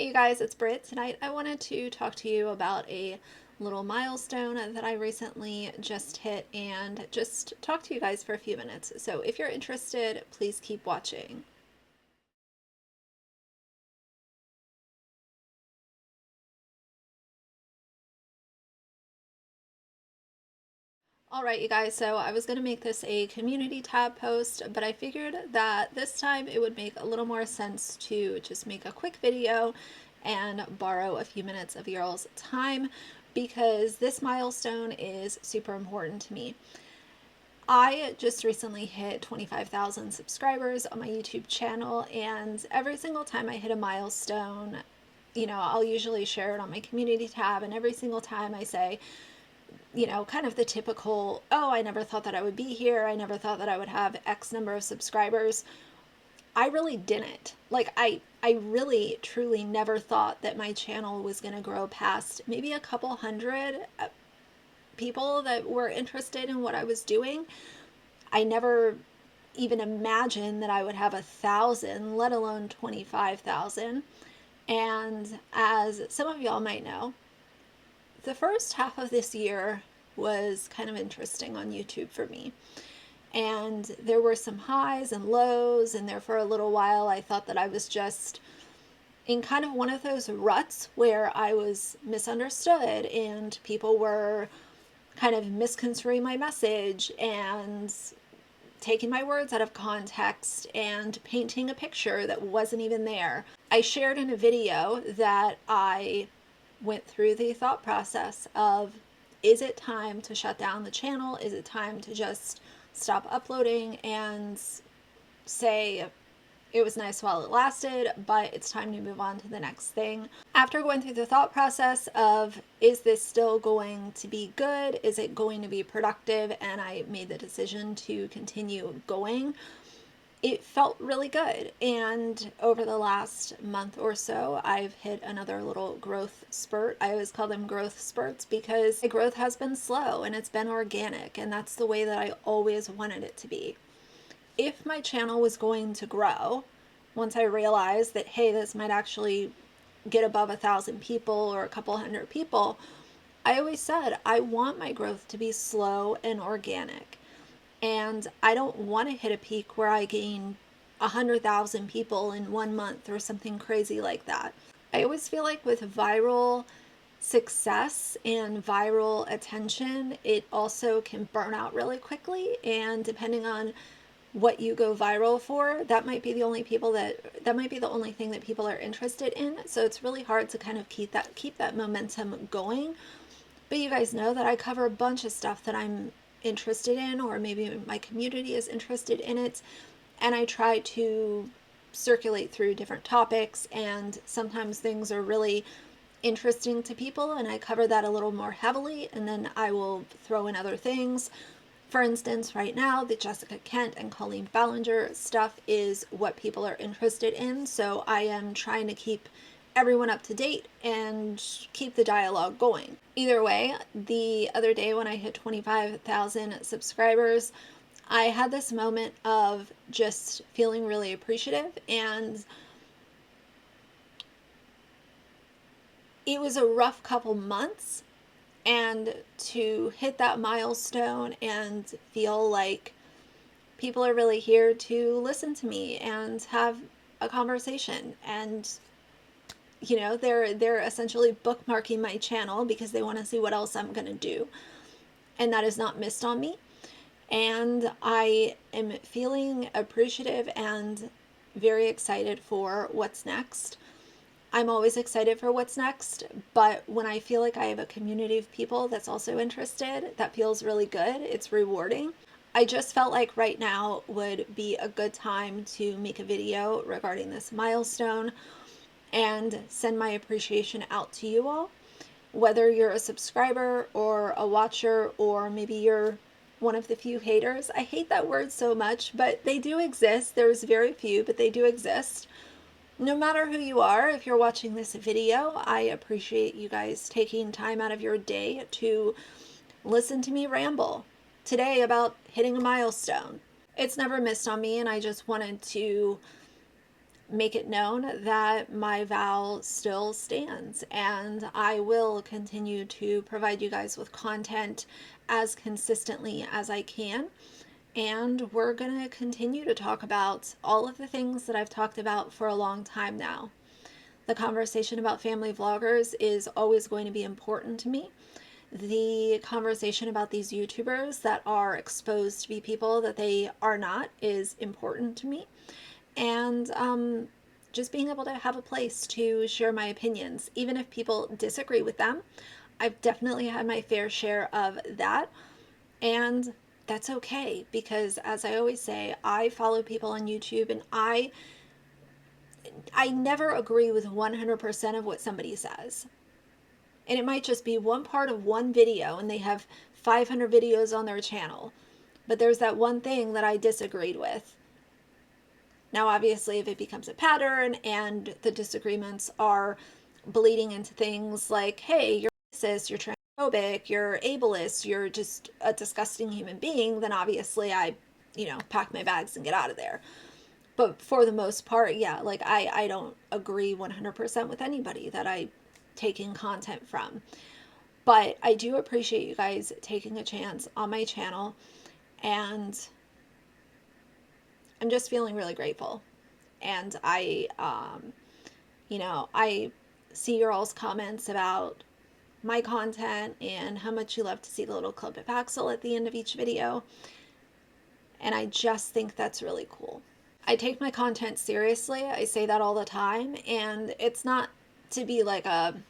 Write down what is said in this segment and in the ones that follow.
Hey you guys, it's Britt. Tonight I wanted to talk to you about a little milestone that I recently just hit and just talk to you guys for a few minutes. So if you're interested, please keep watching. All right, you guys, so I was going to make this a community tab post, but I figured that this time it would make a little more sense to just make a quick video and borrow a few minutes of your all's time because this milestone is super important to me. I just recently hit 25,000 subscribers on my YouTube channel, and every single time I hit a milestone, I'll usually share it on my community tab, and every single time I say, kind of the typical, oh, I never thought that I would be here. I never thought that I would have X number of subscribers. I really didn't. I really, truly never thought that my channel was going to grow past maybe a couple hundred people that were interested in what I was doing. I never even imagined that I would have 1,000, let alone 25,000. And as some of y'all might know, the first half of this year was kind of interesting on YouTube for me. And there were some highs and lows, and there for a little while I thought that I was just in kind of one of those ruts where I was misunderstood and people were kind of misconstruing my message and taking my words out of context and painting a picture that wasn't even there. I shared in a video that I went through the thought process of, is it time to shut down the channel? Is it time to just stop uploading and say it was nice while it lasted, but it's time to move on to the next thing? After going through the thought process of, is this still going to be good? Is it going to be productive? And I made the decision to continue going. It felt really good. And over the last month or so, I've hit another little growth spurt. I always call them growth spurts because the growth has been slow and it's been organic, and that's the way that I always wanted it to be. If my channel was going to grow, once I realized that, hey, this might actually get above 1,000 people or a couple hundred people, I always said I want my growth to be slow and organic. And I don't want to hit a peak where I gain 100,000 people in 1 month or something crazy like that. I always feel like with viral success and viral attention, it also can burn out really quickly. And depending on what you go viral for, that might be the only thing that people are interested in. So it's really hard to kind of keep that momentum going. But you guys know that I cover a bunch of stuff that I'm interested in, or maybe my community is interested in it, and I try to circulate through different topics, and sometimes things are really interesting to people and I cover that a little more heavily, and then I will throw in other things. For instance, right now, the Jessica Kent and Colleen Ballinger stuff is what people are interested in, so I am trying to keep everyone up to date and keep the dialogue going. Either way, the other day when I hit 25,000 subscribers, I had this moment of just feeling really appreciative, and it was a rough couple months. And to hit that milestone and feel like people are really here to listen to me and have a conversation, and they're essentially bookmarking my channel because they want to see what else I'm going to do, and that is not missed on me. And I am feeling appreciative and very excited for what's next. I'm always excited for what's next, but when I feel like I have a community of people that's also interested, that feels really good. It's rewarding. I just felt like right now would be a good time to make a video regarding this milestone and send my appreciation out to you all. Whether you're a subscriber or a watcher, or maybe you're one of the few haters. I hate that word so much, but they do exist. There's very few, but they do exist. No matter who you are, if you're watching this video, I appreciate you guys taking time out of your day to listen to me ramble today about hitting a milestone. It's never missed on me, and I just wanted to make it known that my vow still stands, and I will continue to provide you guys with content as consistently as I can. And we're going to continue to talk about all of the things that I've talked about for a long time now. The conversation about family vloggers is always going to be important to me. The conversation about these YouTubers that are exposed to be people that they are not is important to me. And just being able to have a place to share my opinions, even if people disagree with them. I've definitely had my fair share of that. And that's okay, because as I always say, I follow people on YouTube, and I never agree with 100% of what somebody says. And it might just be one part of one video, and they have 500 videos on their channel. But there's that one thing that I disagreed with. Now, obviously, if it becomes a pattern and the disagreements are bleeding into things like, hey, you're racist, you're transphobic, you're ableist, you're just a disgusting human being, then obviously I, pack my bags and get out of there. But for the most part, yeah, like I don't agree 100% with anybody that I take in content from. But I do appreciate you guys taking a chance on my channel, and I'm just feeling really grateful. And I see your all's comments about my content and how much you love to see the little clip of Axel at the end of each video. And I just think that's really cool. I take my content seriously. I say that all the time. And it's not to be like I'm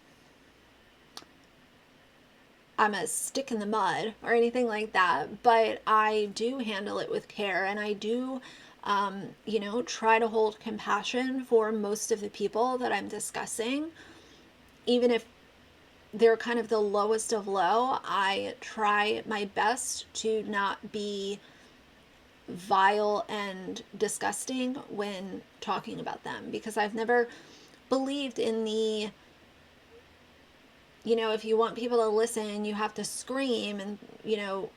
a stick in the mud or anything like that, but I do handle it with care, and I do, try to hold compassion for most of the people that I'm discussing. Even if they're kind of the lowest of low, I try my best to not be vile and disgusting when talking about them, because I've never believed in the, if you want people to listen, you have to scream and,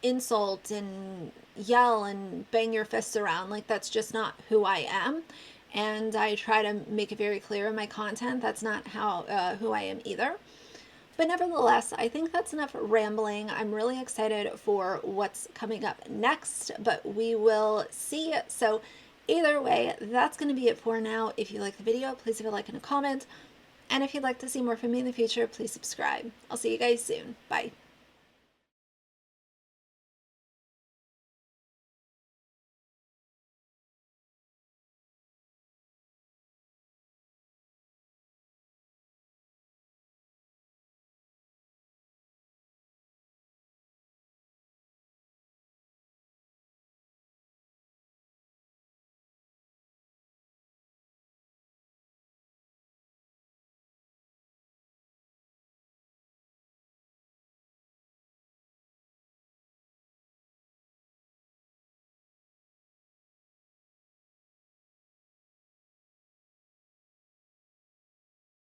insult and yell and bang your fists around. Like, that's just not who I am. And I try to make it very clear in my content that's not who I am either. But nevertheless, I think that's enough rambling. I'm really excited for what's coming up next, but we will see. So either way, that's going to be it for now. If you like the video, please leave a like and a comment. And if you'd like to see more from me in the future, please subscribe. I'll see you guys soon. Bye.